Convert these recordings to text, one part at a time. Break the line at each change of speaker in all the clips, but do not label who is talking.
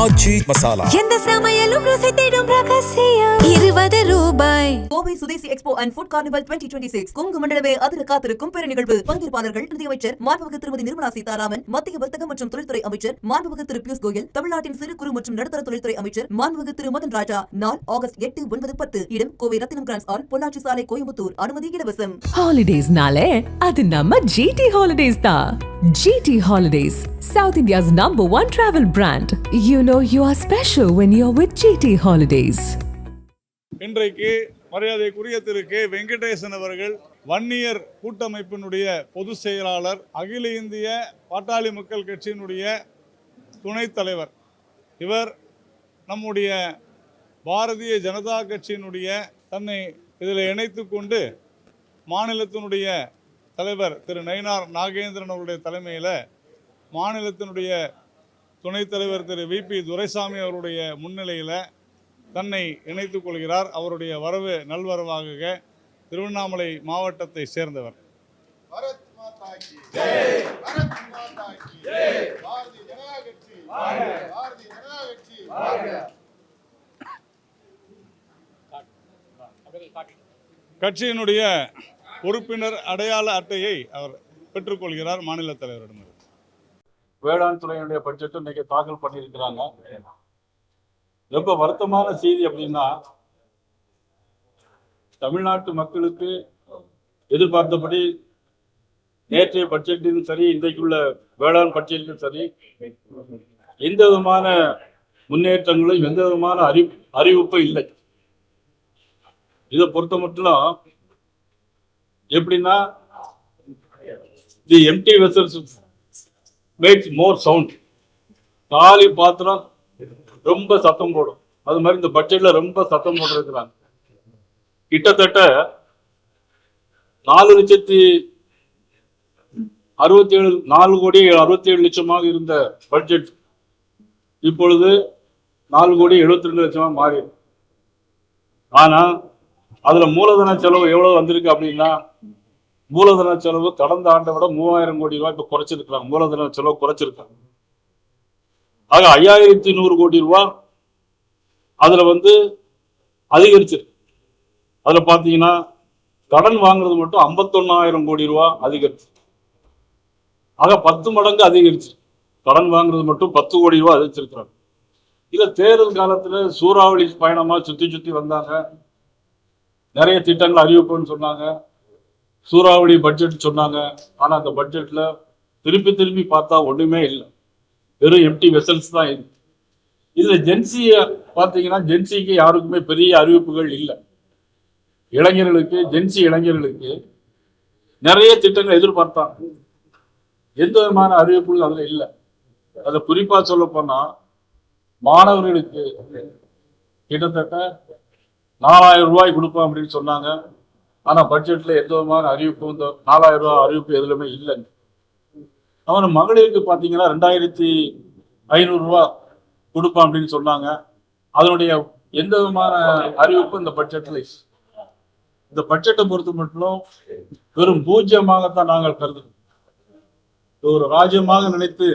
ஆச்சி மசாலா.
எந்த சமையலும் ருசி தேடும் ரகசியம். 20 ரூபாய்.
Kovai Swadeshi expo and food carnival 2026 Kongu மண்டலமே அதிர காத்திருக்கும் பெருநிகழ்வு. பங்கேற்பாளர்கள் நிதியமைச்சர் மாண்புமிகு திருமதி நிர்மலா சீதாராமன், மத்திய வர்த்தக மற்றும் தொழில்துறை அமைச்சர் மாண்புமிகு திரு பியூஷ் கோயல், தமிழ்நாட்டின் சிறு குறு மற்றும் நடுத்தர தொழில்துறை அமைச்சர் மாண்புமிகு திரு மதன் ராஜா. நாள் ஆகஸ்ட் 8, 9, 10. இடம் கோவை ரத்தினம் கிராண்ட்ஸ் ஹால், பொள்ளாச்சி சாலை, கோயம்புத்தூர். அனுமதி இலவசம்.
ஹாலிடேஸ்னாலே அது நம்ம GT ஹாலிடேஸ் தான். GT Holidays, South India's #1 travel brand. You know you are special when you're with GT Holidays.
இன்றைக்கு மரியாதைக்குரிய திரு கே வெங்கடேசன் அவர்கள் வன்னியர் கூட்டமைப்பினுடைய பொதுச் செயலாளர், அகில இந்திய பாட்டாளி மக்கள் கட்சியினுடைய துணைத் தலைவர். இவர் நம்முடைய பாரதிய ஜனதா கட்சியினுடைய தன்னை இதில் இணைத்து கொண்டு மாநிலத்தினுடைய தலைவர் திரு நயினார் நாகேந்திரன் அவருடைய தலைமையில் மாநிலத்தினுடைய துணைத் தலைவர் திரு VP துரைசாமி அவருடைய முன்னிலையில் தன்னை இணைத்துக் கொள்கிறார். அவருடைய வரவு நல்வரவாக திருவண்ணாமலை மாவட்டத்தை சேர்ந்தவர். கட்சியினுடைய உறுப்பினர் அடையாள அட்டையை அவர் பெற்றுக்கொள்கிறார் மாநில தலைவரிடம்.
வேளாண் துறையினுடைய பட்ஜெட் இன்னைக்கு தாக்கல் பண்ணியிருக்கிறாங்க. ரொம்ப வருத்தமான செய்தி அப்படின்னா, தமிழ்நாட்டு மக்களுக்கு எதிர்பார்த்தபடி நேற்றைய பட்ஜெட்டிலும் சரி, இன்றைக்குள்ள வேளாண் பட்ஜெட்டிலும் சரி, எந்த விதமான முன்னேற்றங்களும் எந்த விதமான அறிவிப்பும் இல்லை. இதை பொறுத்த மட்டும் எப்படின்னா, the empty vessels makes more sound. காலி பாத்திரம் ரொம்ப சத்தம் போடும். அது மாதிரி இந்த பட்ஜெட்ல ரொம்ப சத்தம் போட்டிருக்கிறாங்க. கிட்டத்தட்ட 4,67,4,67,00,000 இருந்த பட்ஜெட் இப்பொழுது 4,72,00,000 மாறி. ஆனா அதுல மூலதன செலவு எவ்வளவு வந்திருக்கு அப்படின்னா, மூலதன செலவு கடந்த ஆண்டை விட 3,000 கோடி ரூபாய் இப்ப குறைச்சிருக்கிறாங்க. மூலதன செலவு குறைச்சிருக்காங்க. ஆக 5,100 கோடி ரூபாய் அதுல அதிகரிச்சிருக்கு. அதுல பாத்தீங்கன்னா கடன் வாங்குறது மட்டும் 51,000 கோடி ரூபாய் அதிகரிச்சு. ஆக 10 மடங்கு அதிகரிச்சு. கடன் வாங்குறது மட்டும் 10 கோடி ரூபாய் அதிகரிச்சிருக்கிறாங்க. இல்ல தேர்தல் காலத்துல சூறாவளி பயணமா சுத்தி வந்தாங்க. நிறைய திட்டங்கள் அறிவிப்புன்னு சொன்னாங்க. சூறாவளி பட்ஜெட் சொன்னாங்க. ஆனா அந்த பட்ஜெட்ல திருப்பி பார்த்தா ஒண்ணுமே இல்லை. வெறும் எம்டி வெசல்ஸ் தான் இருக்கு. இதுல ஜென்சிய பாத்தீங்கன்னா, ஜென்சிக்கு யாருக்குமே பெரிய அறிவிப்புகள் இல்லை. ஜென்சி இளைஞர்களுக்கு நிறைய திட்டங்கள் எதிர்பார்த்தாங்க. எந்த விதமான அறிவிப்புகள் அதுல இல்லை. அதை குறிப்பா சொல்ல போனா, மாணவர்களுக்கு கிட்டத்தட்ட 4,000 ரூபாய் கொடுப்போம் அப்படின்னு சொன்னாங்க. ஆனா பட்ஜெட்ல எந்த விதமான அறிவிப்பு, இந்த 4,000 ரூபாய் அறிவிப்பு எதுலுமே இல்லைங்க. அவன் மகளிருக்கு பாத்தீங்கன்னா 2,500 ரூபாய் கொடுப்பான் அப்படின்னு சொன்னாங்க. அதனுடைய எந்த விதமான அறிவிப்பு இந்த பட்ஜெட்ல. இந்த பட்ஜெட்டை பொறுத்த மட்டும் வெறும் பூஜ்யமாகத்தான் நாங்கள் கருதுகிறோம். ஒரு ராஜ்யமாக நினைத்து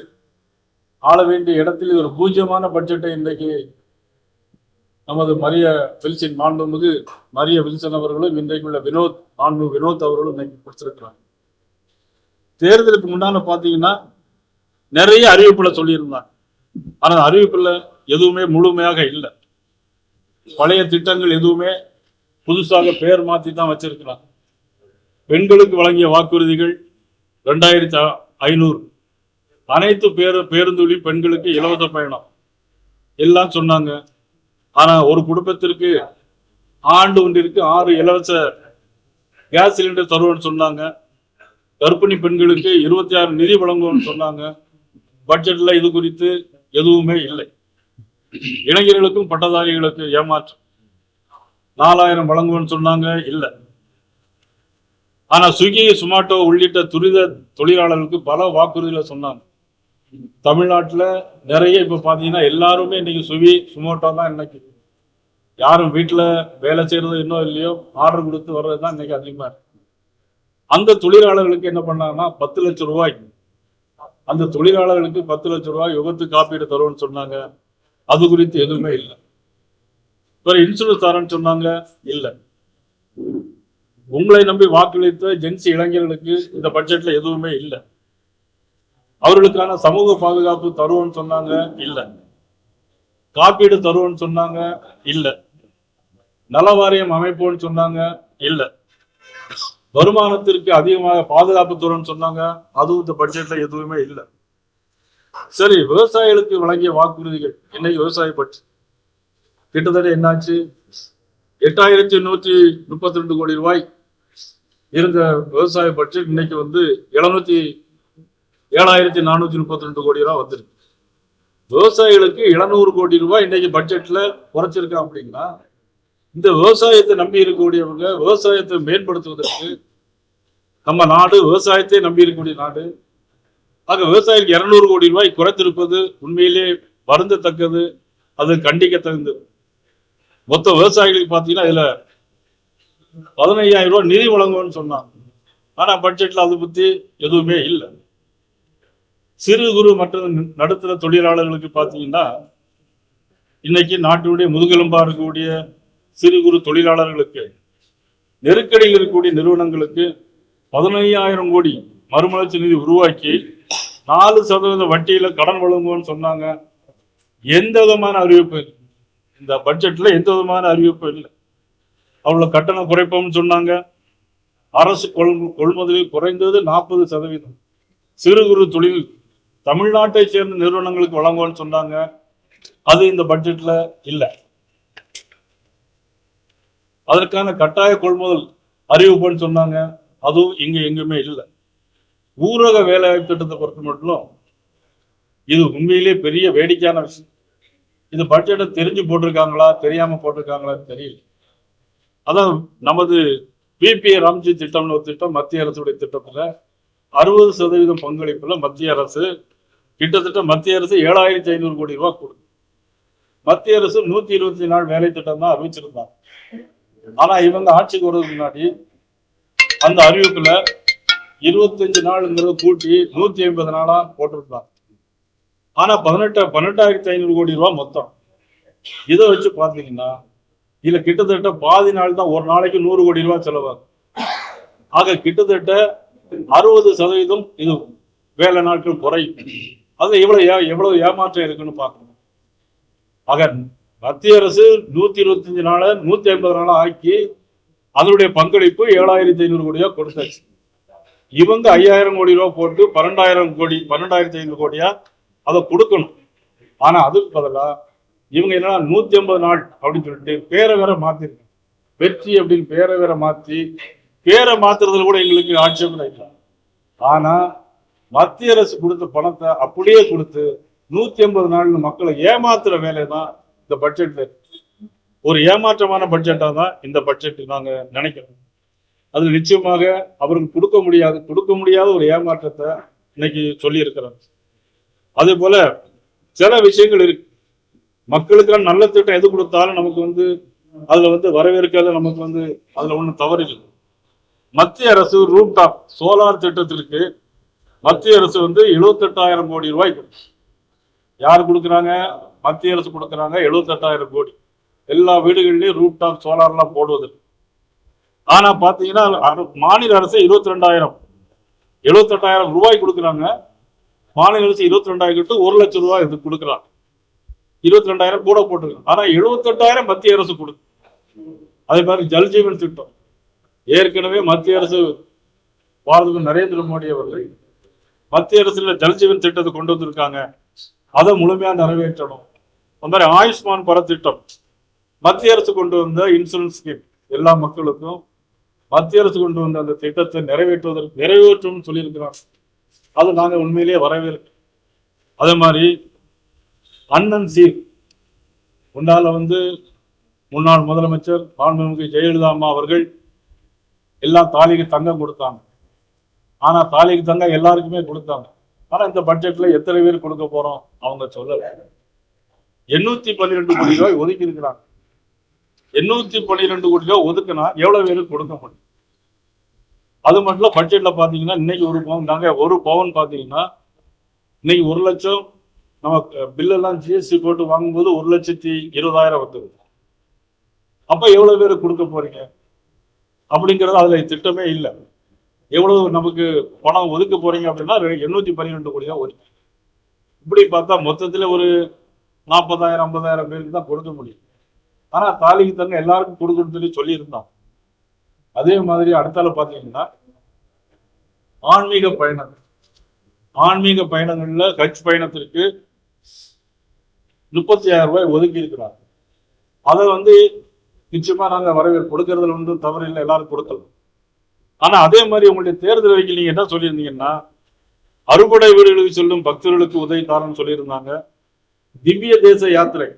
ஆள வேண்டிய இடத்தில் ஒரு பூஜ்யமான பட்ஜெட்டை இன்றைக்கு நமது மாண்புமிகு மரிய வில்சன் அவர்களும் இன்றைக்குள்ள வினோத் அவர்களும் இன்னைக்கு கொடுத்திருக்கிறாங்க. தேர்தலுக்கு முன்னால பாத்தீங்கன்னா நிறைய அறிவிப்புல சொல்லியிருந்தாங்க. ஆனா அறிவிப்புல எதுவுமே முழுமையாக இல்லை. பழைய திட்டங்கள் எதுவுமே புதுசாக பெயர் மாத்தி தான் வச்சிருக்கிறாங்க. பெண்களுக்கு வழங்கிய வாக்குறுதிகள் 2,500 அனைத்து பேருந்துகளிலும் பெண்களுக்கு இலவச பயணம் எல்லாம் சொன்னாங்க. ஆனா ஒரு குடும்பத்திற்கு ஆண்டு ஒன்றிற்கு 6 இலவச கேஸ் சிலிண்டர் தருவோம்னு சொன்னாங்க. கர்ப்பிணி பெண்களுக்கு 26 நிதி வழங்குவோம்னு சொன்னாங்க. பட்ஜெட்ல இது குறித்து எதுவுமே இல்லை. இளைஞர்களுக்கும் பட்டதாரிகளுக்கு ஏமாற்றம். 4,000 வழங்குவோம்னு சொன்னாங்க, இல்லை. ஆனா ஸ்விக்கி, சுமாட்டோ உள்ளிட்ட துரித தொழிலாளர்களுக்கு பல வாக்குறுதிகளை சொன்னாங்க. தமிழ்நாட்டுல நிறைய இப்ப பாத்தீங்கன்னா எல்லாருமே இன்னைக்கு ஸ்விக்கி, சுமோட்டோ தான். இன்னைக்கு யாரும் வீட்டுல வேலை செய்யறது இன்னும் இல்லையோ, ஆர்டர் கொடுத்து வர்றதுதான் இன்னைக்கு அதிகமா இருக்கு. அந்த தொழிலாளர்களுக்கு என்ன பண்ணாங்கன்னா 10 லட்சம் ரூபாய், அந்த தொழிலாளர்களுக்கு 10 லட்சம் ரூபாய் விபத்து காப்பீடு தருவோம்னு சொன்னாங்க. அது குறித்து எதுவுமே இல்லை. இன்சூரன்ஸ் தரேன்னு சொன்னாங்க, இல்லை. உங்களை நம்பி வாக்களித்த ஜென்சி இளைஞர்களுக்கு இந்த பட்ஜெட்ல எதுவுமே இல்லை. அவர்களுக்கான சமூக பாதுகாப்பு தருவோம்னு சொன்னாங்க, இல்லை. காப்பீடு தருவோம்னு சொன்னாங்க, இல்லை. நல வாரியம் அமைப்போம்னு சொன்னாங்க, இல்லை. வருமானத்திற்கு அதிகமாக பாதுகாப்பு தருவோம்னு சொன்னாங்க, அதுவும் இந்த பட்ஜெட்ல எதுவுமே இல்லை. சரி, விவசாயிகளுக்கு வழங்கிய வாக்குறுதிகள் இன்னைக்கு விவசாய பட்ஜெட் கிட்டத்தட்ட என்னாச்சு? 8132 கோடி ரூபாய் இருந்த விவசாய பட்ஜெட் இன்னைக்கு 7432 கோடி ரூபாய் வந்துருக்கு. விவசாயிகளுக்கு 700 கோடி ரூபாய் இன்னைக்கு பட்ஜெட்ல குறைச்சிருக்கான். அப்படின்னா இந்த விவசாயத்தை நம்பி இருக்கக்கூடியவங்க விவசாயத்தை மேம்படுத்துவதற்கு நம்ம நாடு விவசாயத்தை நம்பி இருக்கக்கூடிய நாடு. ஆக விவசாயிக்கு 200 கோடி ரூபாய் குறைத்திருப்பது உண்மையிலே வருந்தத்தக்கது, அது கண்டிக்கத்தகுந்தது. மொத்த விவசாயிகளுக்கு பார்த்தீங்கன்னா இதுல 15,000 ரூபாய் நிதி வழங்குவோம்னு சொன்னாங்க. ஆனா பட்ஜெட்ல அதை பத்தி எதுவுமே இல்லை. சிறு குறு மற்றும் நடுத்தர தொழிலாளர்களுக்கு பார்த்தீங்கன்னா இன்னைக்கு நாட்டினுடைய முதுகெலும்பா இருக்கக்கூடிய சிறு குறு தொழிலாளர்களுக்கு, நெருக்கடியில் இருக்கக்கூடிய நிறுவனங்களுக்கு 15,000 கோடி மறுமலர்ச்சி நிதி உருவாக்கி 4% வட்டியில கடன் வழங்குவோம்னு சொன்னாங்க. எந்த விதமான அறிவிப்பு இந்த பட்ஜெட்ல எந்த விதமான அறிவிப்பு இல்லை. அவ்வளவு கட்டணம் குறைப்போம்னு சொன்னாங்க. அரசு கொள்முதலில் குறைந்தது 40%. சிறு குறு தொழில் தமிழ்நாட்டை சேர்ந்த நிறுவனங்களுக்கு வழங்குவோம்னு சொன்னாங்க. அது இந்த பட்ஜெட்ல இல்லை. அதற்கான கட்டாய கொள்முதல் அறிவிப்புன்னு சொன்னாங்க. அதுவும் இங்க எங்குமே இல்லை. ஊரக வேலைவாய்ப்பு திட்டத்தை பொறுத்த மட்டும் இது உண்மையிலே பெரிய வேடிக்கையான விஷயம். இது பட்ஜெட்டை தெரிஞ்சு போட்டிருக்காங்களா தெரியாம போட்டிருக்காங்களா தெரியல. அதான் நமது பிபிஏ ராம்ஜி திட்டம்னு ஒரு திட்டம், மத்திய அரசுடைய திட்டத்துல 60% பங்களிப்புல மத்திய அரசு கிட்டத்தட்ட மத்திய அரசு 7,500 கோடி ரூபாய் கொடுக்கும். மத்திய அரசு 124 நாள் வேலை திட்டம் தான் அறிவிச்சிருந்தாங்க. ஆனா இவங்க ஆட்சிக்கு வருவதற்கு முன்னாடி அந்த அறிவிப்புல 25 நாளுங்கிறத கூட்டி 150 நாளா போட்டிருந்தாங்க. ஆனா 18,500 கோடி ரூபாய் மொத்தம். இதை வச்சு பாத்தீங்கன்னா இதுல கிட்டத்தட்ட பாதி நாள் தான், ஒரு நாளைக்கு 100 கோடி ரூபாய் செலவாகும். ஆக கிட்டத்தட்ட 60% இது வேலை நாட்கள் குறையும். அது எவ்வளவு ஏமாற்றம் இருக்குன்னு பார்க்கணும். ஆக மத்திய அரசு 125 நாளை 150 நாளா ஆக்கி அதனுடைய பங்களிப்பு 7,500 கோடியா கொடுத்தாச்சு. இவங்க 5,000 கோடி ரூபாய் போட்டு 12,500 கோடியா அதை கொடுக்கணும். ஆனா அதுக்கு பதிலா இவங்க என்னன்னா 150 நாள் அப்படின்னு சொல்லிட்டு பேரை வேற மாத்திருக்காங்க. வெற்றி அப்படின்னு பேரை வேற மாத்தி, பேரை மாத்துறதுல கூட எங்களுக்கு ஆட்சேபனை இல்லை. ஆனா மத்திய அரசு கொடுத்த பணத்தை அப்படியே கொடுத்து 150 நாள் மக்களை ஏமாத்துற வேலை தான் இந்த பட்ஜெட்ல. ஒரு ஏமாற்றமான பட்ஜெட்டா தான் இந்த பட்ஜெட் நாங்க நினைக்கிறோம். அது நிச்சயமாக அவருக்கு கொடுக்க முடியாத ஒரு ஏமாற்றத்தை இன்னைக்கு சொல்லி இருக்கிறார். அதே போல சில விஷயங்கள் இருக்கு. மக்களுக்கான நல்ல திட்டம் எது கொடுத்தாலும் நமக்கு அதுல வரவேற்காத, நமக்கு அதுல ஒண்ணும் தவறு இல்லை. மத்திய அரசு ரூப்டாப் சோலார் திட்டத்திற்கு மத்திய அரசு 78,000 கோடி ரூபாய் யார் கொடுக்குறாங்க? மத்திய அரசு கொடுக்குறாங்க 78,000 கோடி. எல்லா வீடுகள்லயும் ரூப்டாப் சோலார்லாம் போடுவது. ஆனா பாத்தீங்கன்னா மாநில அரசு 78,000 ரூபாய் கொடுக்குறாங்க. மாநில அரசு 22,000 1 லட்சம் ரூபாய் இது கொடுக்குறாங்க. 22,000 கூட போட்டிருக்காங்க. ஆனா 78,000 மத்திய அரசு கொடுக்கு. அதே மாதிரி ஜல்ஜீவன் திட்டம் ஏற்கனவே மத்திய அரசு பாரத நரேந்திர மோடி அவர்கள் மத்திய அரசுல ஜல்ஜீவன் திட்டத்தை கொண்டு வந்திருக்காங்க. அதை முழுமையா நிறைவேற்றணும். அந்த மாதிரி ஆயுஷ்மான் பாரத் திட்டம் மத்திய அரசு கொண்டு வந்த இன்சூரன்ஸ் ஸ்கீம், எல்லா மக்களுக்கும் மத்திய அரசு கொண்டு வந்த அந்த திட்டத்தை நிறைவேற்றும் சொல்லியிருக்கிறாங்க. அது நாங்க உண்மையிலேயே வரவேற்கிறோம். அதே மாதிரி அண்ணன் சீர் முன்னால முன்னாள் முதலமைச்சர் மாண்புமிகு ஜெயலலிதா அம்மா அவர்கள் எல்லாம் தாலிக்கு தங்கம் கொடுத்தாங்க. ஆனா தாலிக்கு தங்கம் எல்லாருக்குமே கொடுத்தாங்க. ஆனா இந்த பட்ஜெட்ல எத்தனை பேர் கொடுக்க போறோம் அவங்க சொல்லல. 812 கோடி ரூபாய் ஒதுக்கி இருக்கிறாங்க. 812 கோடி ரூபாய் ஒதுக்குனா எவ்வளவு பேருக்கு கொடுக்க முடியும்? அது மட்டும் பட்ஜெட்ல பாத்தீங்கன்னா இன்னைக்கு ஒரு பவுன் பாத்தீங்கன்னா இன்னைக்கு 1,00,000 நம்ம பில்லெல்லாம் ஜிஎஸ்டி போட்டு வாங்கும்போது 1,20,000 வந்துடும். அப்ப எவ்வளவு பேர் கொடுக்க போறீங்க அப்படிங்கிறது அதுல திட்டமே இல்லை. எவ்வளவு நமக்கு பணம் ஒதுக்க போறீங்க அப்படின்னா 812 கோடி தான் ஒதுக்கி. இப்படி பார்த்தா மொத்தத்துல ஒரு 40,000 50,000 பேருக்கு தான் கொடுக்க முடியும். ஆனா தாலிக்கு தங்க எல்லாருக்கும் கொடுக்கணும்னு சொல்லி இருந்தான். அதே மாதிரி அடுத்தால பாத்தீங்கன்னா ஆன்மீக பயணங்கள்ல ஹஜ் பயணத்திற்கு 35,000 ரூபாய் ஒதுக்கி இருக்கிறார். அதை நிச்சயமா நாங்க வரவேற்பு கொடுக்கறதுல தவறு இல்லை, எல்லாரும் கொடுக்கலாம். ஆனா அதே மாதிரி உங்களுடைய தேர்தல் அறிக்கையில் நீங்க என்ன சொல்லியிருந்தீங்கன்னா, அறுபடை வீடுகளுக்கு செல்லும் பக்தர்களுக்கு உதவி தாரன்னு சொல்லியிருந்தாங்க. திவ்ய தேச யாத்திரை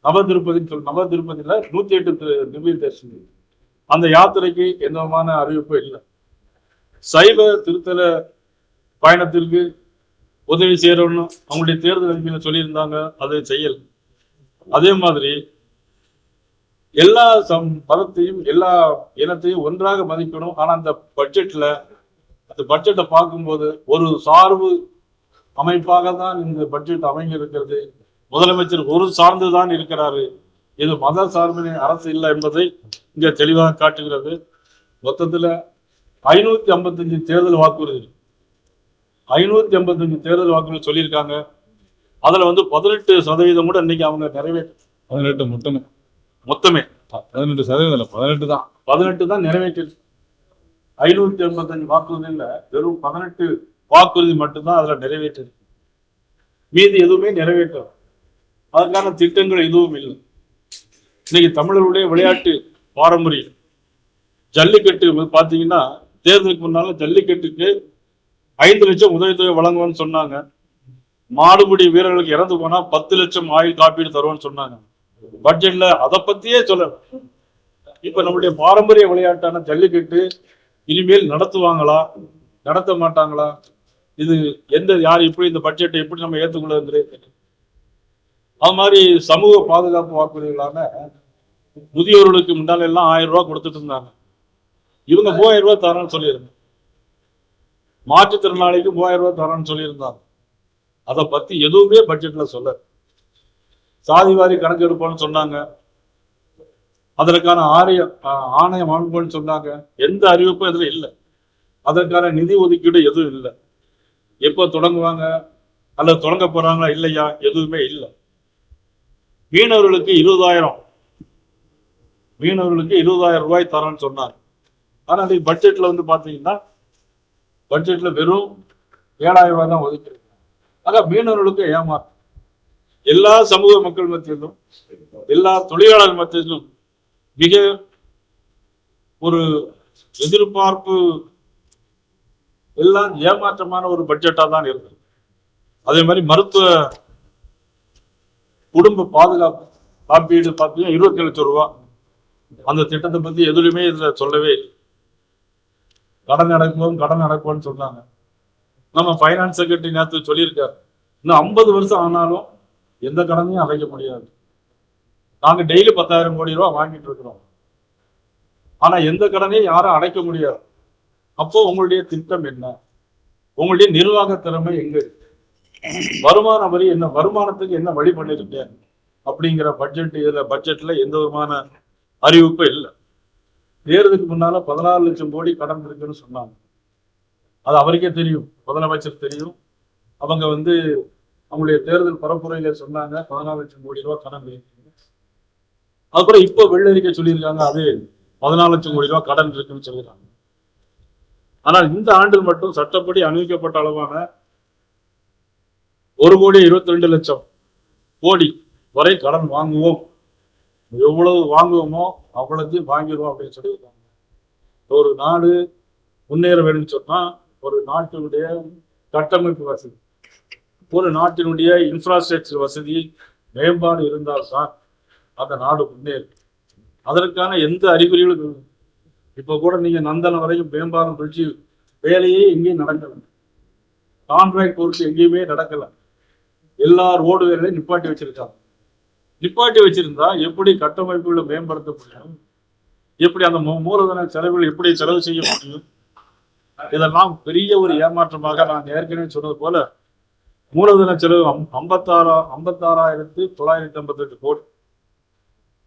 நவதிருப்பதியில் 108 திவ்ய தேசம், அந்த யாத்திரைக்கு எந்த விதமான அறிவிப்பு இல்லை. சைவ திருத்தல பயணத்திற்கு உதவி செய்யறோம்னு அவங்களுடைய தேர்தல் அறிக்கையில சொல்லியிருந்தாங்க, அதை செய்யல. அதே மாதிரி எல்லா மதத்தையும் எல்லா இனத்தையும் ஒன்றாக மதிக்கணும். ஆனா அந்த பட்ஜெட்டை பார்க்கும்போது ஒரு சார்பு அமைப்பாக தான் இந்த பட்ஜெட் அமைங்க இருக்கிறது. முதலமைச்சர் ஒரு சார்ந்துதான் இருக்கிறாரு. இது மத சார்பின் அரசு இல்லை என்பதை இங்க தெளிவாக காட்டுகிறது. மொத்தத்துல 555 தேர்தல் வாக்குறுதி 555 தேர்தல் வாக்குறுதி சொல்லியிருக்காங்க. அதுல 18% கூட இன்னைக்கு அவங்க நிறைவேற்ற
18
மொத்தமே
18% தான்
18 தான் நிறைவேற்றிருக்கு. 585 வாக்குறுதியில் வெறும் 18 வாக்குறுதி மட்டும்தான் அதுல நிறைவேற்றிருக்கு. மீதி எதுவுமே நிறைவேற்ற அதற்கான திட்டங்கள் எதுவும் இல்லை. இன்னைக்கு தமிழர்களுடைய விளையாட்டு பாரம்பரியம் ஜல்லிக்கட்டு பாத்தீங்கன்னா, தேர்தலுக்கு முன்னால ஜல்லிக்கட்டுக்கு 5 லட்சம் உதவித்தொகை வழங்குவோம்னு சொன்னாங்க. மாடுபிடி வீரர்களுக்கு இறந்து போனா 10 லட்சம் ஆயுள் காப்பீடு தருவோம்னு சொன்னாங்க. பட்ஜெட்ல அதை பத்தியே சொல்லல. இப்ப நம்முடைய பாரம்பரிய விளையாட்டான ஜல்லிக்கட்டு இனிமேல் நடத்துவாங்களா நடத்த மாட்டாங்களா, இது யார் இப்படி இந்த பட்ஜெட்டை எப்படி நம்ம ஏற்றுக்கொள்ளுங்கிறது. அது மாதிரி சமூக பாதுகாப்பு வாக்குறுதிகளான முதியோர்களுக்கு முன்னால எல்லாம் 1000 ரூபாய் கொடுத்துட்டு இருந்தாங்க. இவங்க 3000 ரூபாய் தரேன்னு சொல்லியிருந்தாங்க. மாற்றுத்திறனாளிக்கு 3000 ரூபாய் தரேன்னு சொல்லியிருந்தாங்க. அதை பத்தி எதுவுமே பட்ஜெட்ல சொல்ல. சாதிவாரி கணக்கு எடுப்போம்னு சொன்னாங்க, அதற்கான ஆணையம் அமைப்போம்னு சொன்னாங்க. எந்த அறிவிப்பும் இதுல இல்லை. அதற்கான நிதி ஒதுக்கீடு எதுவும் இல்லை. எப்போ தொடங்குவாங்க அல்லது தொடங்க போறாங்களா இல்லையா, எதுவுமே இல்லை. மீனவர்களுக்கு 20,000 ரூபாய் தரேன்னு சொன்னாங்க. ஆனா அது பட்ஜெட்ல பாத்தீங்கன்னா, பட்ஜெட்ல வெறும் 7,000 ரூபாய் தான் ஒதுக்கி. ஆக மீனவர்களுக்கு ஏமாற்றம். எல்லா சமூக மக்கள் மத்தியிலும் எல்லா தொழிலாளர் மத்தியிலும் மிக ஒரு எதிர்பார்ப்பு, எல்லாம் ஏமாற்றமான ஒரு பட்ஜெட்டா தான் இருக்கு. அதே மாதிரி மருத்துவ குடும்ப பாதுகாப்பு காப்பீடு பார்த்தீங்கன்னா 20 லட்சம் ரூபாய். அந்த திட்டத்தை பத்தி எதுலையுமே இதுல சொல்லவே இல்லை. கடன் அடைப்போம்னு சொன்னாங்க. நம்ம பைனான்ஸ் செக்ரட்டரி நேற்று சொல்லியிருக்காரு, இன்னும் 50 வருஷம் ஆனாலும் எந்த கடனையும் அடைக்க முடியாது. நாங்க டெய்லி 10,000 கோடி ரூபாய் வாங்கிட்டு இருக்கிறோம், ஆனா எந்த கடனையும் யாரும் அடைக்க முடியாது. அப்போ உங்களுடைய திட்டம் என்ன, உங்களுடைய நிர்வாக திறமை எங்க இருக்கு, வருமான வரி என்ன, வருமானத்துக்கு என்ன வழி பண்ணிருக்க அப்படிங்கிற பட்ஜெட்ல எந்த விதமான அறிவிப்பு இல்லை. தேர்தலுக்கு முன்னால 16 லட்சம் கோடி கடன் இருக்குன்னு சொன்னாங்க. அது அவருக்கே தெரியும், முதலமைச்சர் தெரியும். அவங்க அவங்களுடைய தேர்தல் பரப்புரையில சொன்னாங்க 14 லட்சம் கோடி ரூபாய் கடன் இருக்கு. அதுக்கப்புறம் இப்ப வெள்ளரிக்கை சொல்லியிருக்காங்க, அது 14 லட்சம் கோடி ரூபாய் கடன் இருக்குன்னு சொல்லிடுறாங்க. ஆனால் இந்த ஆண்டில் மட்டும் சட்டப்படி அனுமதிக்கப்பட்ட அளவான 1,22,00,000 கோடி வரை கடன் வாங்குவோம். எவ்வளவு வாங்குவோமோ அவ்வளத்தையும் வாங்கிடுவோம் அப்படின்னு சொல்லியிருக்காங்க. ஒரு நாடு முன்னேற வேண்டும் சொன்னா ஒரு நாட்டினுடைய கட்டமைப்பு வசதி, ஒரு நாட்டினுடைய இன்ஃப்ராஸ்ட்ரக்சர் வசதி மேம்பாடு இருந்தால்தான் அந்த நாடு முன்னேறும். அதற்கான எந்த அறிகுறிகளும் இப்ப கூட நீங்க நந்தனம் வரைக்கும் மேம்பாலம் பிடிச்சி வேலையே எங்கேயும் நடக்கல, கான்ட்ராக்ட் ஒர்க் எங்கேயுமே நடக்கல. எல்லா ரோடு வேலையும் நிப்பாட்டி வச்சிருக்காங்க. நிப்பாட்டி வச்சிருந்தா எப்படி கட்டமைப்புகளை மேம்படுத்த முடியும், எப்படி அந்த மூலதன செலவுகள் எப்படி செலவு செய்ய முடியும்? இதெல்லாம் பெரிய ஒரு ஏமாற்றமாக நான் ஏற்கனவே சொன்னது போல மூலதன செலவு 56,958 கோடி,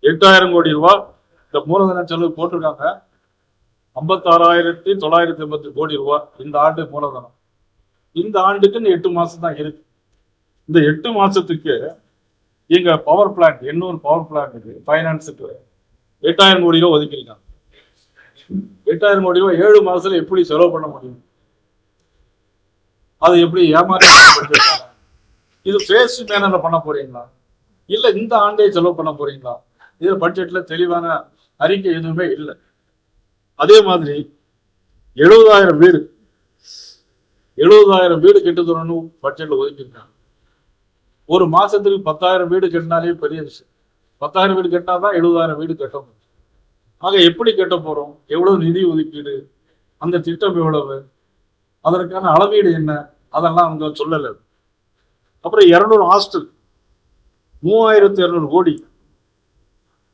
8,000 கோடி ரூபாய் இந்த மூலதன செலவு போட்டிருக்காங்க. 56,980 கோடி ரூபாய் இந்த ஆண்டு மூலதனம். இந்த ஆண்டுக்கு இந்த 8 மாசம் தான் இருக்கு. இந்த 8 மாசத்துக்கு எங்க power plant, Ennore power plant பைனான்ஸுக்கு 8,000 கோடி ரூபாய் ஒதுக்கிருக்காங்க. 8,000 கோடி ரூபாய் 7 மாசத்துல எப்படி செலவு பண்ண முடியும்? அது எப்படி ஏமாற்ற? இது பேஸ் மேனர்ல பண்ண போறீங்களா, இல்ல இந்த ஆண்டே செலவு பண்ண போறீங்களா? இது பட்ஜெட்ல தெளிவான அறிக்கை எதுவுமே இல்லை. அதே மாதிரி 70,000 வீடு கெட்டுத்தரணும் பட்ஜெட்ல ஒதுக்கிருக்காங்க. ஒரு மாசத்துக்கு 10,000 வீடு கட்டினாலே பெரிய விஷயம். 10,000 வீடு கட்டினாதான் 70,000 வீடு கட்ட முடியும். ஆக எப்படி கட்ட போறோம்? எவ்வளவு நிதி ஒதுக்கீடு, அந்த திட்டம் எவ்வளவு, அதற்கான அளவீடு என்ன, அதெல்லாம் அவங்க சொல்லல. அப்புறம் 200 ஹாஸ்டல், 3,200 கோடி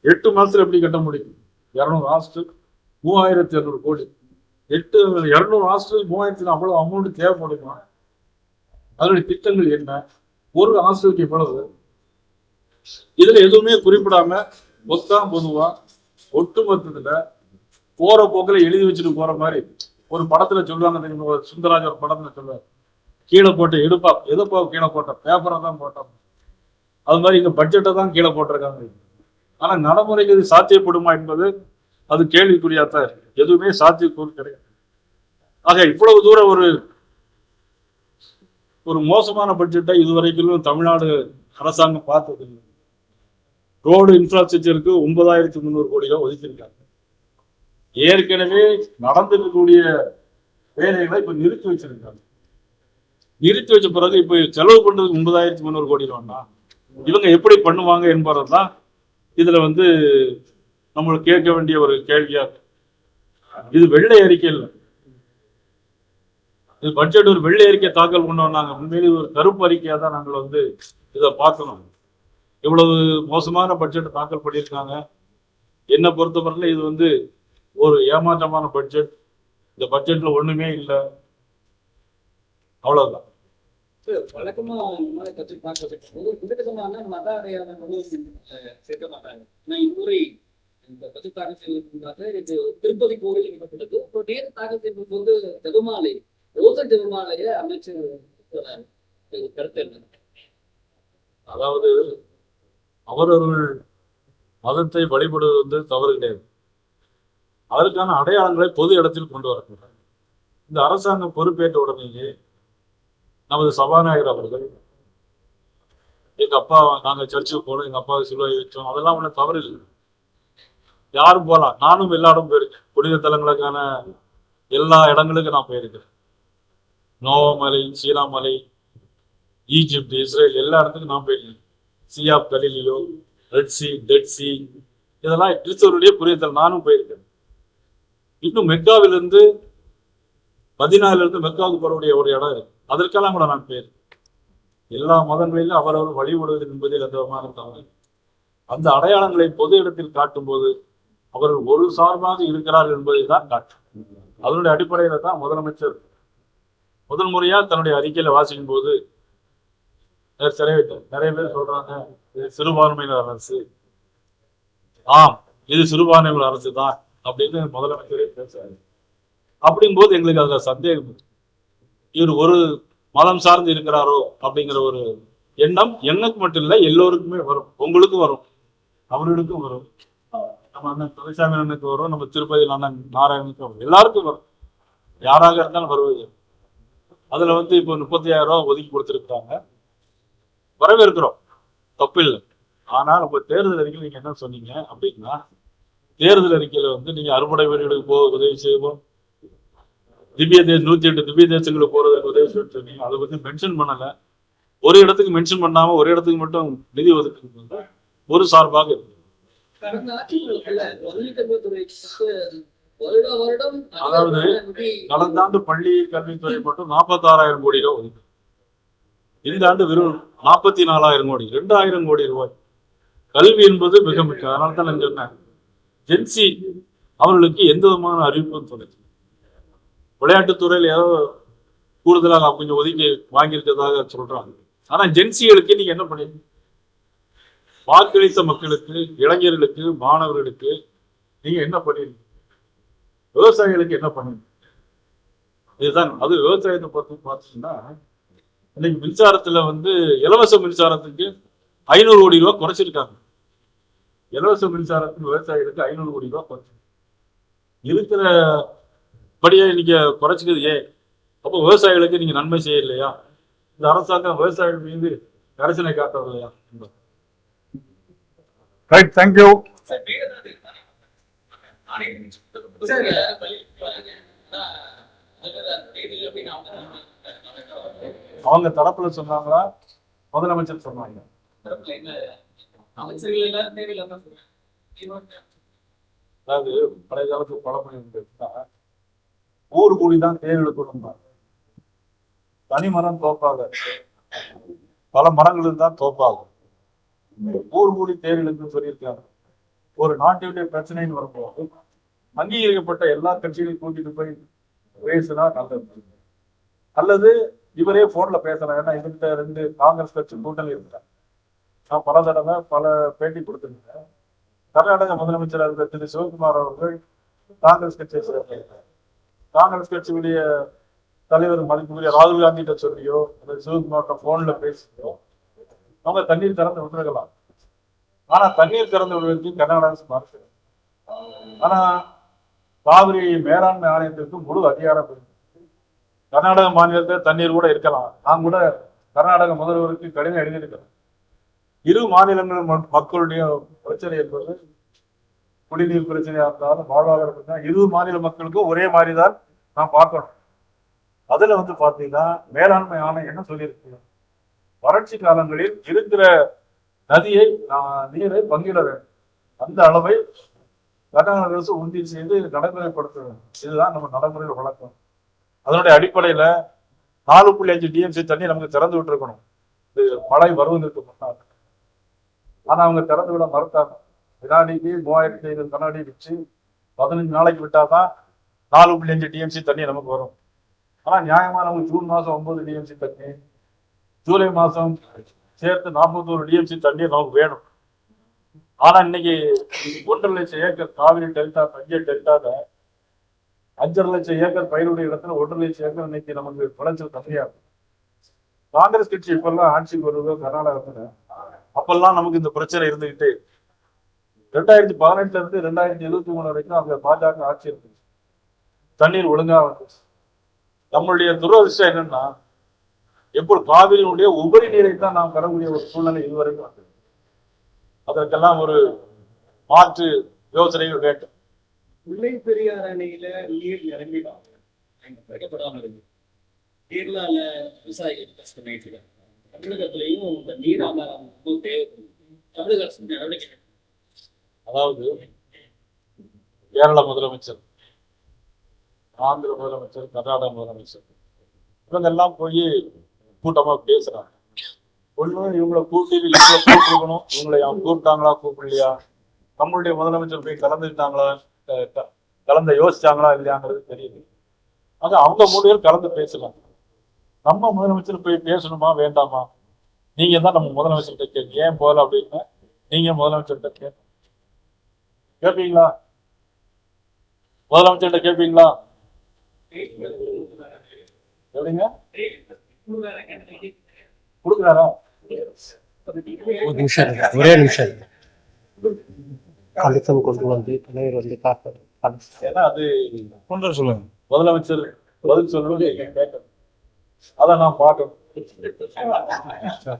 8 மாசத்துல எப்படி கட்ட முடியும்? 200 ஹாஸ்டல் 3,200 கோடி, 200 ஹாஸ்டல் 3,000 அவ்வளவு அமௌண்ட் தேவைப்படுமா? அதனுடைய திட்டங்கள் என்ன, ஒரு ஹாஸ்டலுக்கு எவ்வளவு, இதுல எதுவுமே குறிப்பிடாம பொதுவா ஒட்டுமொத்தத்துல போற போக்கில் எழுதி வச்சுட்டு போற மாதிரி ஒரு படத்துல சொல்லுவாங்க தெரியுமா, சுந்தரராஜ் ஒரு படத்துல சொல்லுவாங்க, கீழே போட்டு எடுப்பா, எதப்பா கீழே போட்ட, பேப்பரை தான் போட்டோம். அது மாதிரி இங்க பட்ஜெட்டை தான் கீழே போட்டிருக்காங்க. ஆனா நடைமுறைக்கு இது சாத்தியப்படுமா என்பது அது கேள்விக்குறியாத்தான் இருக்கு. எதுவுமே சாத்தியக்கூறு கிடையாது. ஆக இவ்வளவு தூரம் ஒரு மோசமான பட்ஜெட்டை இதுவரைக்கும் தமிழ்நாடு அரசாங்கம் பார்த்தது இல்லை. ரோடு இன்ஃப்ராஸ்ட்ரக்சருக்கு 9,300 கோடி ரூபாய் ஒதுக்கியிருக்காங்க. ஏற்கனவே நடந்திருக்கக்கூடிய வேலைகளை இப்ப நிறுத்தி வச்சிருக்காங்க. நிறுத்தி வச்ச பிறகு இப்ப செலவு பண்றதுக்கு 9,300 கோடி ரூபாய்னா இவங்க எப்படி பண்ணுவாங்க என்பதுதான் இதுல நம்மளுக்கு கேட்க வேண்டிய ஒரு கேள்வியா இருக்கு. இது வெள்ளை அறிக்கை இல்லை, இது பட்ஜெட் ஒரு வெள்ளை அறிக்கை தாக்கல் பண்ண வந்தாங்க. உண்மையிலே ஒரு கருப்பு அறிக்கையா தான் நாங்கள் இதை பார்க்கணும். இவ்வளவு மோசமான பட்ஜெட் தாக்கல் பண்ணியிருக்காங்க. என்னை பொறுத்தவரையில இது ஒரு ஏமாற்றமான பட்ஜெட். இந்த பட்ஜெட்ல ஒண்ணுமே இல்லை, அவ்வளவுதான்.
வழக்கமா இந்த மாதிரி பட்ஜெட் பார்க்கறதுக்கு விதவிதமான மத அடையாளங்களும் சேர்க்க மாட்டாங்க. ஆனால் இம்முறை இந்த பட்ஜெட் தாக்கல் செய்வதற்காக இது திருப்பதி கோவில் ஏற்பட்டது. ஒரு நேரம் தாக்கல் செய்வது ஜெபமாலை, ரோச ஜெபமாலைய அமைச்சு கருத்து என்ன?
அதாவது அவரவர்கள் மதத்தை வழிபடுவது தவறு கிடையாது. அதற்கான அடையாளங்களை பொது இடத்தில் கொண்டு வரக்கூடாது. இந்த அரசாங்கம் பொறுப்பேற்ற உடனேயே நமது சபாநாயகர் அவர்கள், எங்க அப்பா நாங்க சர்ச்சுக்கு போனோம், எங்க அப்பாவை சிலுவை வச்சோம், அதெல்லாம் ஒன்றும் தவறு இல்லை, யாரும் போகலாம். நானும் எல்லா இடமும் போயிருக்கேன். புனித தலங்களுக்கான எல்லா இடங்களுக்கும் நான் போயிருக்கேன். நோவமலை, சீனாமலை, ஈஜிப்ட், இஸ்ரேல் எல்லா இடத்துக்கும் நான் போயிருக்கேன். Sea of Galileo, Red Sea, Dead Sea, இதெல்லாம் கிறிஸ்தவருடைய புனித தலம் நானும் போயிருக்கேன். இன்னும் மெக்காவிலிருந்து மதீனாவிலிருந்து மெக்காவுக்கு போறக்கூடிய ஒரு இடம் இருக்கு, அதற்கெல்லாம் கூட நான் போயிருக்கேன். எல்லா மதங்களிலும் அவரவர் வழிபடுவது என்பதில் எந்த விதமான தவறு. அந்த அடையாளங்களை பொது இடத்தில் காட்டும் போது அவர்கள் ஒரு சார்பாக இருக்கிறார்கள் என்பதை தான் காட்டும். அதனுடைய அடிப்படையில தான் முதலமைச்சர் முதல் முறையா தன்னுடைய அறிக்கையில வாசிக்கும் போது நிறைய பேர் சொல்றாங்க இது சிறுபான்மையினர் அரசு. ஆம், இது சிறுபான்மையினர் அரசு தான் அப்படின்னு முதலமைச்சரே பேசுறாரு. அப்படிங்கும்போது எங்களுக்கு அதுல சந்தேகம், இவர் ஒரு மதம் சார்ந்து இருக்கிறாரோ அப்படிங்கிற ஒரு எண்ணம் எனக்கு மட்டும் இல்லை, எல்லோருக்குமே வரும். உங்களுக்கும் வரும், அவர்களுக்கும் வரும், நம்ம அண்ணன் துரைசாமி அண்ணனுக்கு வரும், நம்ம திருப்பதி அண்ணன் நாராயணனுக்கு வரும், எல்லாருக்கும் வரும். யாராக இருந்தாலும் வருவது. அதுல இப்போ 30,000 ரூபாய் ஒதுக்கி கொடுத்துருக்காங்க, வரவேற்கிறோம், தப்பு இல்லை. ஆனா நம்ம தேர்தல் அறிக்கையில் நீங்க என்ன சொன்னீங்க அப்படின்னா, தேர்தல் அறிக்கையில நீங்க அறுபடை வீடுகளுக்கு போக உதவி செய்வோம், 108 திவ்ய தேசங்களுக்கு போறதுக்கு உதவி சொன்னீங்க. அதை மென்ஷன் பண்ணல. ஒரு இடத்துக்கு மென்ஷன் பண்ணாம ஒரு இடத்துக்கு மட்டும் நிதி ஒதுக்கு ஒரு சார்பாக இருக்கு. அதாவது கடந்த ஆண்டு பள்ளி கல்வித்துறை மட்டும் 46,000 கோடி ரூபாய் ஒதுக்கு. இந்த ஆண்டு வெறும் 44,000 கோடி, 2,000 கோடி ரூபாய். கல்வி என்பது மிக முக்கியம். அதனால தான் நான் சொன்னேன், ஜென்சி அவர்களுக்கு எந்த விதமான அறிவிப்பும் சொல்லி விளையாட்டுத்துறையில் ஏதோ கூடுதலாக கொஞ்சம் ஒதுக்கி வாங்கியிருக்கிறதாக சொல்றாங்க. ஆனா ஜென்சிகளுக்கு நீங்க என்ன பண்ணீங்க? வாக்களித்த மக்களுக்கு, இளைஞர்களுக்கு, மாணவர்களுக்கு நீங்க என்ன பண்ணிருக்கீங்க? விவசாயிகளுக்கு என்ன பண்ணுங்க? இதுதான். அது விவசாயத்தை பற்றி பார்த்தீங்கன்னா இன்னைக்கு மின்சாரத்துல இலவச மின்சாரத்துக்கு 500 கோடி ரூபாய் குறைச்சிருக்காங்க. இலவச மின்சாரத்துக்கு விவசாயிகளுக்கு 500 கோடி ரூபாய் குறைச்சி இருக்கிறபடியே நீங்க குறைச்சிக்கிறது ஏன்? அப்போ விவசாயிகளுக்கு நீங்க நன்மை செய்ய இல்லையா? இந்த அரசாங்கம் விவசாயிகள் மீது கரிசனை காட்டுறது இல்லையா?
Right, thank you.
அவங்க தரப்புல சொன்னாங்களா, முதலமைச்சர் சொன்னாங்க? அதாவது பழைய காலத்துக்கு பழமொழி ஊர் கூடி தான் தேர் எடுக்கணும். தனி மரம் தோப்பாக, பல மரங்கள் தான் தோப்பாகும். ஊர் கூடி தேர் எடுக்குன்னு சொல்லியிருக்காங்க. ஒரு நாட்டினுடைய பிரச்சனைன்னு வரும்போது அங்கீகரிக்கப்பட்ட எல்லா கட்சிகளையும் கூட்டிட்டு போய் பேசினா நல்லது. அல்லது இவரே போன்ல பேசலாம். ஏன்னா இதுகிட்ட 2 காங்கிரஸ் கட்சி கூட்டணி இருக்கிறாங்க. நான் பல தடவை பல பேட்டி கொடுத்திருக்கேன். கர்நாடக முதலமைச்சர் இருக்கிற திரு சிவகுமார் அவர்கள் காங்கிரஸ் கட்சியை சேர்ந்திருக்கிறார். காங்கிரஸ் கட்சியுடைய தலைவர் மதிப்புக்குரிய ராகுல் காந்திகிட்ட சொல்லியோ அல்லது சிவகுமார்கிட்ட போன்ல பேசியோ அவங்க தண்ணீர் திறந்து விட்டுருக்கலாம். ஆனா தண்ணீர் திறந்து விடுவதற்கு கர்நாடக அரசு மறுக்கிறது. ஆனா காவிரி மேலாண்மை ஆணையத்திற்கு முழு அதிகாரம் இருக்கு. கர்நாடக மாநிலத்தில் தண்ணீர் கூட இருக்கலாம். நான் கூட கர்நாடக முதல்வருக்கு கடிதம் எழுதியிருக்கிறேன். இரு மாநிலங்கள் மக்களுடைய பிரச்சனை என்பது குடிநீர் பிரச்சனையா இருந்தாலும் வாழ்வாதார பிரச்சனை இரு மாநில மக்களுக்கும் ஒரே மாதிரி தான் நான் பார்க்கணும். அதுல பாத்தீங்கன்னா மேலாண்மை ஆணையம் என்ன சொல்லியிருக்கு? வறட்சி காலங்களில் இருக்கிற நதியை நீரை பங்கிட வேண்டும். அந்த அளவை கர்நாடக அரசு உறுதி செய்து நடைமுறைப்படுத்த வேண்டும். இதுதான் நம்ம நடைமுறையில் வழக்கம். அதனுடைய அடிப்படையில 4.5 டிஎம்சி தண்ணி நமக்கு திறந்து விட்டு இருக்கணும் மழை வருவதற்கு முன்னாள். ஆனா அவங்க திறந்து விட மறுத்தாங்க. வினாடிக்கு 3500 கண்ணாடி வச்சு 15 நாளைக்கு விட்டாதான் 4.5 டிஎம்சி தண்ணி நமக்கு வரும். ஆனா நியாயமா நமக்கு ஜூன் மாசம் 9 டிஎம்சி தண்ணி, ஜூலை மாசம் சேர்த்து 41 டிஎம்சி தண்ணி நமக்கு வேணும். ஆனா இன்னைக்கு 1.5 லட்சம் ஏக்கர் காவிரி டெல்டா, தஞ்சை டெல்டால 5.5 லட்சம் ஏக்கர் பயிருடைய இடத்துல 1.5 லட்சம் ஏக்கர் இன்னைக்கு நமக்கு விளைச்சல் கம்மியா இருக்கும். காங்கிரஸ் கட்சி இப்பெல்லாம் ஆட்சிக்கு வருவதோ கர்நாடகத்துல அப்பெல்லாம் நமக்கு இந்த பிரச்சனை இருந்துகிட்டு 2018 இருந்து 2023 வரைக்கும் அங்க பாஜக ஆட்சி இருக்கு. தண்ணீர் ஒழுங்கா வந்துச்சு. நம்மளுடைய துரதிர்ஷ்டம் என்னன்னா எப்படி காவிரியினுடைய உபரி நீரை தான் நாம் பெறக்கூடிய ஒரு சூழ்நிலை இதுவரைக்கும் வந்தது. அதற்கெல்லாம் ஒரு மாற்று யோசனைகள் வேண்டும்.
முல்லை பெரியார் அணையில நீர் நிரம்பிடும் வைக்கப்படாமல் இருக்கு. கேரளால விவசாயிகள் கஷ்டமாயிட்டு தமிழகத்திலையும் இந்த நீர் ஆதாரம் தமிழக அரசு நடவடிக்கை.
அதாவது கேரள முதலமைச்சர், ஆந்திர முதலமைச்சர், கர்நாடக முதலமைச்சர் இவங்க எல்லாம் போய் கூட்டமா பேசுறாங்க. ஒண்ணு இவங்களை கூப்பிட்டுருக்கணும். இவங்களை அவங்க கூப்பிட்டாங்களா கூப்பிடலையா, நம்மளுடைய முதலமைச்சர் போய் கலந்துட்டாங்களா, கலந்து யோசிச்சாங்களா இல்லையாங்கிறது தெரியுது. அது அவங்க 3 பேர் கலந்து பேசலாம். நம்ம முதலமைச்சர் போய் பேசணுமா வேண்டாமா? நீங்க தான் நம்ம முதலமைச்சர்கிட்ட கேட்க ஏன் போகல அப்படின்னா நீங்க முதலமைச்சர்கிட்ட கேட்பீங்களா? முதலமைச்சர்கிட்ட கேட்பீங்களா? எப்படிங்க கொடுக்குறாரா?
ஒரே நிமிஷம் கடிதம் கொண்டு வந்து தலைவர்
ஏன்னா அது கொண்டு சொல்லுங்க. முதலமைச்சர் பதில் சொல்லணும், கேட்கணும். அதை நான் பார்க்கணும்.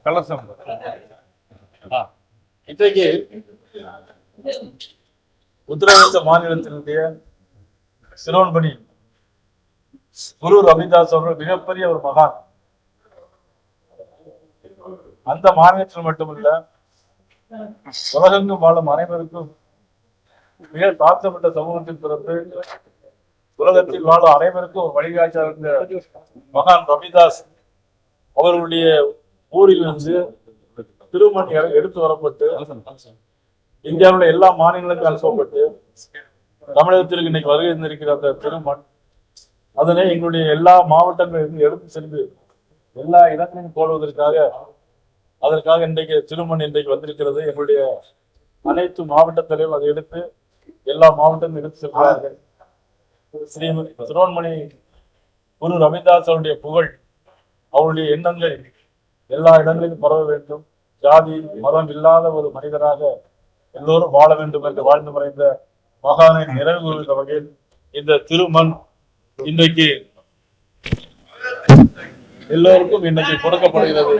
கலசம் இன்றைக்கு உத்தரப்பிரதேச மாநிலத்தினுடைய சிரோன்மணி குரு ரவிதாஸ் அவர்கள் மிகப்பெரிய ஒரு மகான். அந்த மாநிலத்தில் மட்டுமல்ல உலகெங்கும் வாழும் அனைவருக்கும் மிக தாழ்த்தப்பட்ட சமூகத்தில் பிறந்து உலகத்தில் வாழும் அனைவருக்கும் வழிகாட்ட மகான் ரவிதாஸ் அவர்களுடைய ஊரில் இருந்து திருமண் எடுத்து வரப்பட்டு இந்தியாவுடைய எல்லா மாநிலங்களுக்கும் அனுப்பப்பட்டு தமிழகத்திற்கு இன்னைக்கு வருகை இருந்திருக்கிற அந்த திருமண் அதனை எங்களுடைய எல்லா மாவட்டங்களிலும் எடுத்து சென்று எல்லா இடங்களையும் போடுவதற்காக அதற்காக இன்றைக்கு திருமண் இன்றைக்கு வந்திருக்கிறது. எங்களுடைய அனைத்து மாவட்ட தலைவரும் அதை எடுத்து எல்லா மாவட்டங்களும் எடுத்து செல்கிறார்கள். ஸ்ரீ சிரோன்மணி குரு ரவிதாஸ் அவருடைய புகழ், அவருடைய எண்ணங்கள் எல்லா இடங்களிலும் பரவ வேண்டும். ஜாதி மதம் இல்லாத ஒரு மனிதராக எல்லோரும் வாழ வேண்டும் என்று வாழ்ந்து மறைந்த மகானை நிறைவு கூறுகிற வகையில் இந்த திருமண் இன்றைக்கு எல்லோருக்கும் இன்னைக்கு கொடுக்கப்படுகிறது.